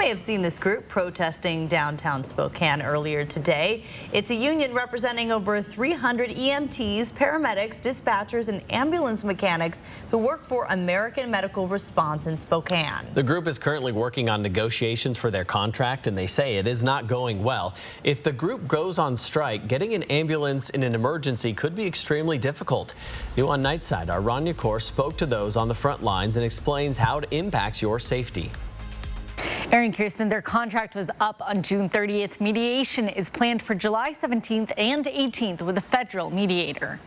may have seen this group protesting downtown Spokane earlier today. It's a union representing over 300 EMTs, paramedics, dispatchers, and ambulance mechanics who work for American Medical Response in Spokane. The group is currently working on negotiations for their contract, and they say it is not going well. If the group goes on strike, getting an ambulance in an emergency could be extremely difficult. New on Nightside, our Ron Yakor spoke to those on the front lines and explains how it impacts your safety. Aaron Kirsten, their contract was up on June 30th. Mediation is planned for July 17th and 18th with a federal mediator.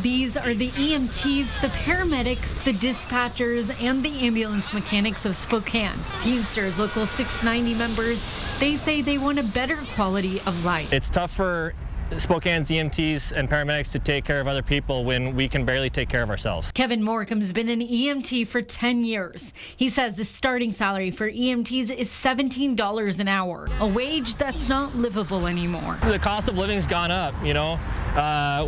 These are the EMTs, the paramedics, the dispatchers, and the ambulance mechanics of Spokane. Teamsters Local 690 members, they say they want a better quality of life. It's tough for Spokane's EMTs and paramedics to take care of other people when we can barely take care of ourselves. Kevin Morcom's been an EMT for 10 years. He says the starting salary for EMTs is $17 an hour, a wage that's not livable anymore. The cost of living's gone up, you know.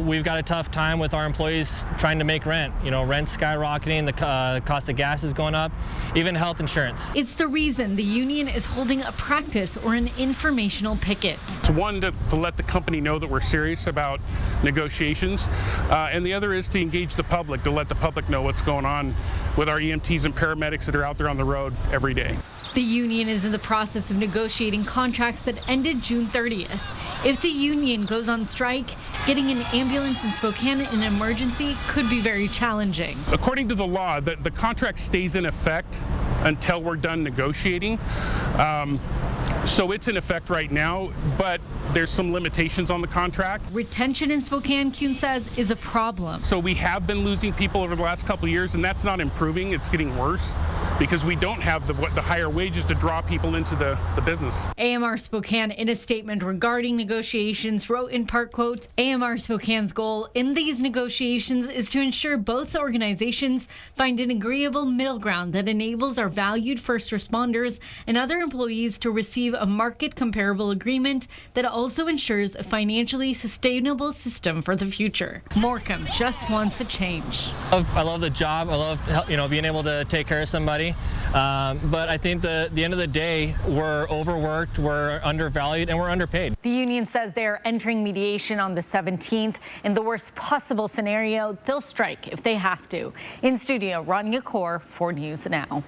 We've got a tough time with our employees trying to make rent. You know, rent's skyrocketing, the cost of gas is going up, even health insurance. It's the reason the union is holding a practice or an informational picket. It's one to let the company know that we're serious about negotiations, and the other is to engage the public, to let the public know what's going on with our EMTs and paramedics that are out there on the road every day. The union is in the process of negotiating contracts that ended June 30th. If the union goes on strike, getting an ambulance in Spokane in an emergency could be very challenging. According to the law, the contract stays in effect until we're done negotiating. So it's in effect right now, but there's some limitations on the contract. Retention in Spokane, Kuhn says, is a problem. So we have been losing people over the last couple of years, and that's not improving. It's getting worse because we don't have the higher wages to draw people into the business. AMR Spokane, in a statement regarding negotiations, wrote in part, quote, AMR Spokane's goal in these negotiations is to ensure both organizations find an agreeable middle ground that enables our valued first responders and other employees to receive a market comparable agreement that also ensures a financially sustainable system for the future. Morcom just wants a change. I love the job. I love, being able to take care of somebody. But I think the end of the day, we're overworked, we're undervalued, and we're underpaid. The union says they are entering mediation on the 17th. In the worst possible scenario, they'll strike if they have to. In studio, Ron Yakor, 4 News Now.